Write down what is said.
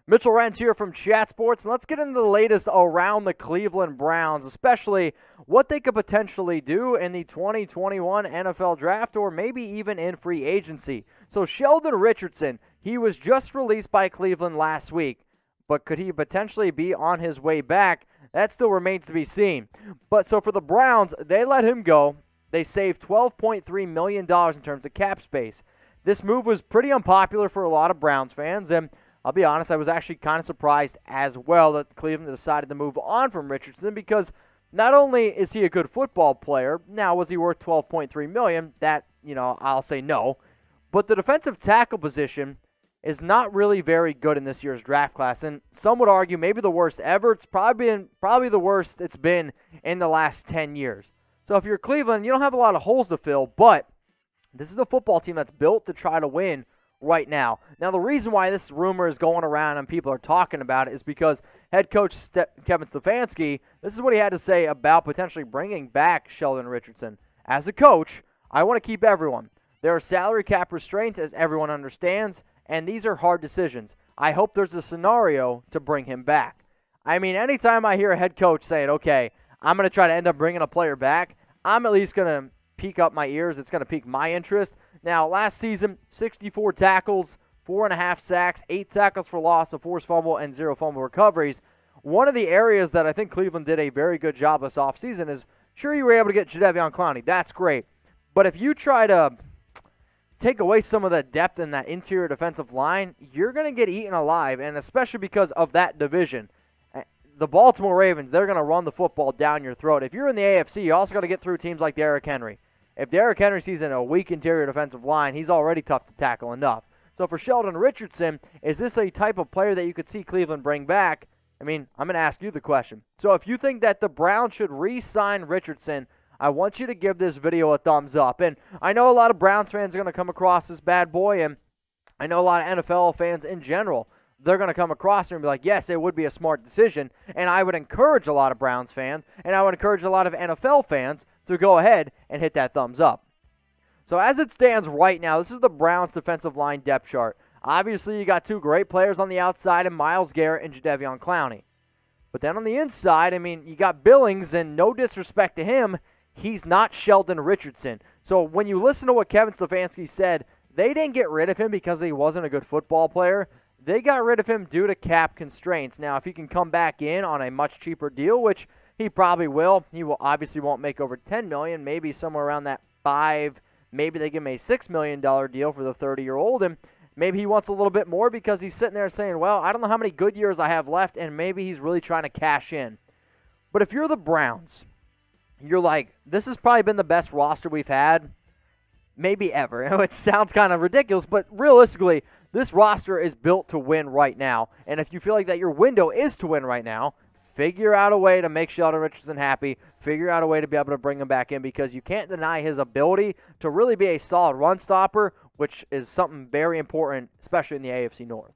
Mitchell Renz here from Chat Sports, and let's get into the latest around the Cleveland Browns, especially what they could potentially do in the 2021 NFL Draft or maybe even in free agency. So Sheldon Richardson, he was just released by Cleveland last week, but could he potentially be on his way back? That still remains to be seen. But so for the Browns, they let him go. They saved $12.3 million in terms of cap space. This move was pretty unpopular for a lot of Browns fans, and I'll be honest, I was actually kind of surprised as well that Cleveland decided to move on from Richardson because not only is he a good football player, now was he worth $12.3 million? That, I'll say no. But the defensive tackle position is not really very good in this year's draft class, and some would argue maybe the worst ever. It's probably the worst it's been in the last 10 years. So if you're Cleveland, you don't have a lot of holes to fill, but this is a football team that's built to try to win right now. Now, the reason why this rumor is going around and people are talking about it is because head coach Kevin Stefanski, this is what he had to say about potentially bringing back Sheldon Richardson. As a coach, I want to keep everyone. There are salary cap restraints, as everyone understands, and these are hard decisions. I hope there's a scenario to bring him back. I mean, anytime I hear a head coach saying, okay, I'm going to try to end up bringing a player back, I'm at least going to peak up my ears. It's going to pique my interest. Now, last season, 64 tackles, 4.5 sacks, 8 tackles for loss, a forced fumble, and 0 fumble recoveries. One of the areas that I think Cleveland did a very good job this offseason is, sure, you were able to get Jadeveon Clowney. That's great. But if you try to take away some of the depth in that interior defensive line, you're going to get eaten alive, and especially because of that division. The Baltimore Ravens, they're going to run the football down your throat. If you're in the AFC, you also got to get through teams like Derrick Henry. If Derrick Henry sees in a weak interior defensive line, he's already tough to tackle enough. So for Sheldon Richardson, is this a type of player that you could see Cleveland bring back? I mean, I'm going to ask you the question. So if you think that the Browns should re-sign Richardson, I want you to give this video a thumbs up. And I know a lot of Browns fans are going to come across this bad boy, and I know a lot of NFL fans in general, they're going to come across and be like, yes, it would be a smart decision. And I would encourage a lot of Browns fans, and I would encourage a lot of NFL fans to go ahead and hit that thumbs up. So as it stands right now, this is the Browns defensive line depth chart. Obviously, you got two great players on the outside in Myles Garrett and Jadeveon Clowney. But then on the inside, I mean, you got Billings, and no disrespect to him, he's not Sheldon Richardson. So when you listen to what Kevin Stefanski said, they didn't get rid of him because he wasn't a good football player. They got rid of him due to cap constraints. Now, if he can come back in on a much cheaper deal, which he probably will, he will obviously won't make over $10 million, maybe somewhere around that $5 million. Maybe they give him a $6 million deal for the 30-year-old, and maybe he wants a little bit more because he's sitting there saying, well, I don't know how many good years I have left, and maybe he's really trying to cash in. But if you're the Browns, you're like, this has probably been the best roster we've had maybe ever, which sounds kind of ridiculous, but realistically, this roster is built to win right now. And if you feel like that your window is to win right now, figure out a way to make Sheldon Richardson happy. Figure out a way to be able to bring him back in because you can't deny his ability to really be a solid run stopper, which is something very important, especially in the AFC North.